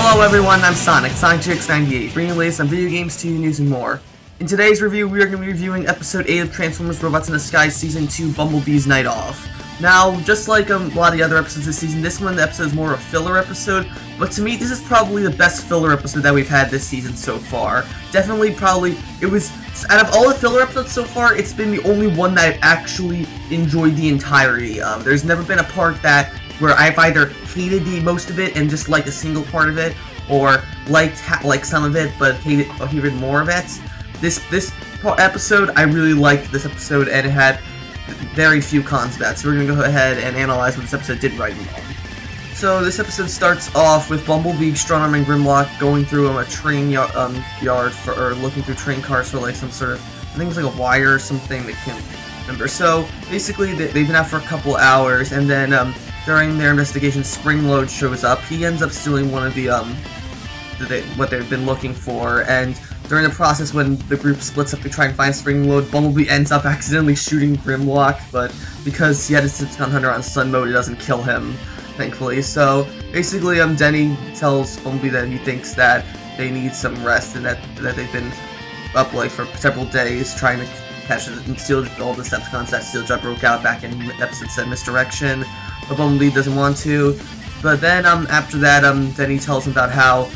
Hello everyone, I'm Sonic, SonicGX98, bringing the latest on video games, TV news, and more. In today's review, we are going to be reviewing Episode 8 of Transformers Robots in the Sky Season 2, Bumblebee's Night Off. Now, just like a lot of the other episodes this season, this one, the episode is more of a filler episode, but to me, this is probably the best filler episode that we've had this season so far. Definitely, probably, it was, out of all the filler episodes so far, it's been the only one that I've actually enjoyed the entirety of. There's never been a part where I've either hated most of it and just liked a single part of it, or liked some of it but hated more of it. This episode, I really liked this episode, and it had very few cons to that, so we're going to go ahead and analyze what this episode did right and wrong. So this episode starts off with Bumblebee, Strongarm, and Grimlock going through a train yard or looking through train cars for like some sort of, I think it was like a wire or something, I can't remember. So basically they've been out for a couple hours, and then during their investigation, Springload shows up. He ends up stealing one of the what they've been looking for, and during the process, when the group splits up to try and find Springload, Bumblebee ends up accidentally shooting Grimlock, but because he had his Gun Hunter on stun mode, it doesn't kill him, thankfully. So basically, Denny tells Bumblebee that he thinks that they need some rest, and that they've been up like for several days trying to catch and steal all the Decepticons. That steel jet broke out back in episode 7, Misdirection, but Bumblebee doesn't want to. But then after that, Denny tells him about how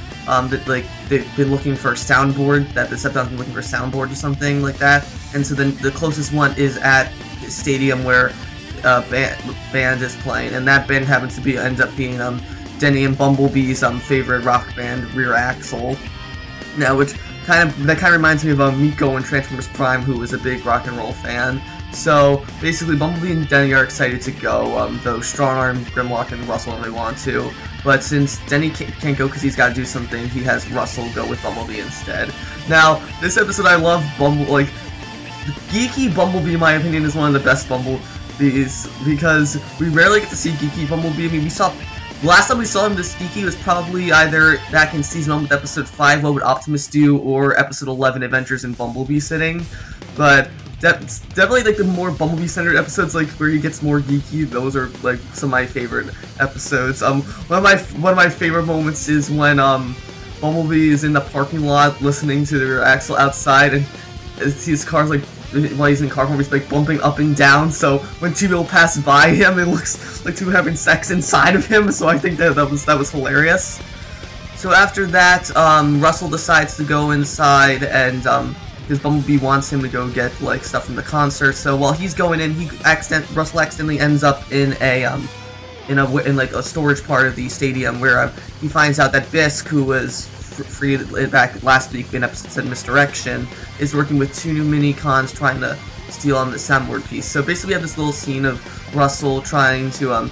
they've been looking for a soundboard, that the Decepticons have been looking for a soundboard or something like that, and so then the closest one is at the stadium where band is playing, and that band happens to ends up being Denny and Bumblebee's favorite rock band, Rear Axle. Now, that kind of reminds me of Miko in Transformers Prime, who was a big rock and roll fan. So basically, Bumblebee and Denny are excited to go, though Strongarm, Grimlock, and Russell only want to. But since Denny can't go because he's got to do something, he has Russell go with Bumblebee instead. Now, this episode, I love the geeky Bumblebee, in my opinion, is one of the best Bumblebees, because we rarely get to see geeky Bumblebee. I mean, the last time we saw him this geeky was probably either back in Season 1 with Episode 5, What Would Optimus Do, or Episode 11, Adventures in Bumblebee Sitting. But that's definitely like the more Bumblebee-centered episodes, like where he gets more geeky. Those are like some of my favorite episodes. One of my favorite moments is when Bumblebee is in the parking lot listening to the Axle outside, and his car's like, while he's in car form, he's like bumping up and down. So when two people pass by him, it looks like two having sex inside of him. So I think that was hilarious. So after that, Russell decides to go inside and because Bumblebee wants him to go get like stuff from the concert. So while he's going in, Russell accidentally ends up in like a storage part of the stadium where he finds out that Bisk, who was free back last week in episode 7, Misdirection, is working with two new mini-cons trying to steal the soundboard piece. So basically, we have this little scene of Russell trying to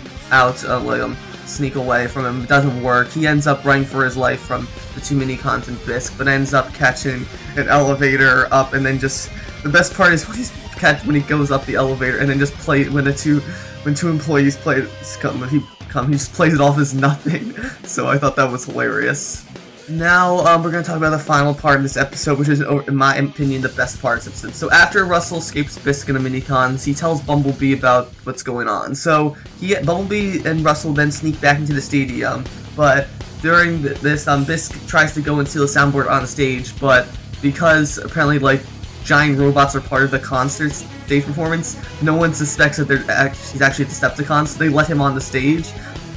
sneak away from him. It doesn't work. He ends up running for his life from the two mini-cons and Bisk, but ends up catching an elevator up, and then just the best part is when he goes up the elevator and then just when two employees he just plays it off as nothing. So I thought that was hilarious. Now, we're going to talk about the final part of this episode, which is, in my opinion, the best part of this episode. So after Russell escapes Bisk and the Minicons, he tells Bumblebee about what's going on. So Bumblebee and Russell then sneak back into the stadium, but during this, Bisk tries to go and steal a soundboard on the stage, but because apparently, like, giant robots are part of the concert stage performance, no one suspects that he's actually a Decepticon, so they let him on the stage.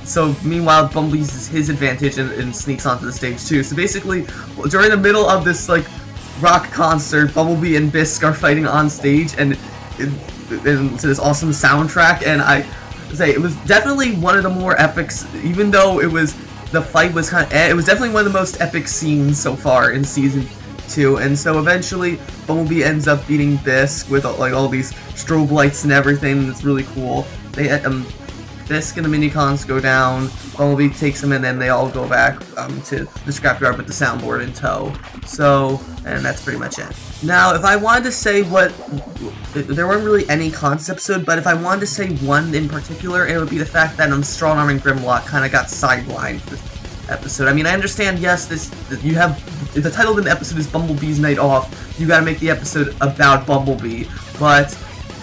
So, meanwhile, Bumblebee uses his advantage and sneaks onto the stage, too. So, basically, during the middle of this, like, rock concert, Bumblebee and Bisk are fighting on stage, and to this awesome soundtrack, and it was definitely one of the more epics, even though the fight was it was definitely one of the most epic scenes so far in Season 2, and so eventually, Bumblebee ends up beating Bisk with, like, all these strobe lights and everything, and it's really cool. Bisk and the Minicons go down, Bumblebee takes them, and then they all go back to the scrapyard with the soundboard in tow. So, and that's pretty much it. Now, if I wanted to say there weren't really any cons episode, but if I wanted to say one in particular, it would be the fact that Strongarm and Grimlock kind of got sidelined for this episode. I mean, I understand, yes, if the title of the episode is Bumblebee's Night Off, you gotta make the episode about Bumblebee, but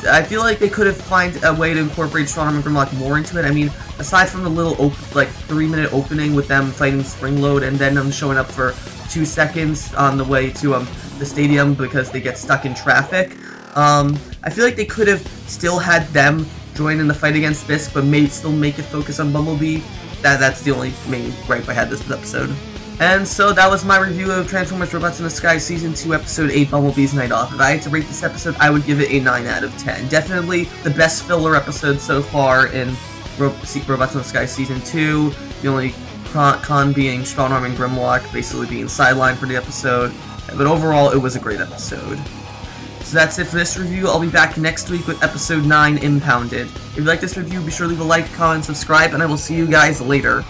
I feel like they could have find a way to incorporate Strong Arm and Grimlock more into it. I mean, aside from the little 3-minute opening with them fighting Springload and then them showing up for 2 seconds on the way to the stadium because they get stuck in traffic. I feel like they could have still had them join in the fight against Fisk, but still make it focus on Bumblebee. That's the only main gripe I had this episode. And so that was my review of Transformers Robots in the Sky Season 2, Episode 8, Bumblebee's Night Off. If I had to rate this episode, I would give it a 9 out of 10. Definitely the best filler episode so far in Robots in the Sky Season 2. The only con being Strong Arm and Grimlock basically being sidelined for the episode. But overall, it was a great episode. So that's it for this review. I'll be back next week with Episode 9, Impounded. If you like this review, be sure to leave a like, comment, subscribe, and I will see you guys later.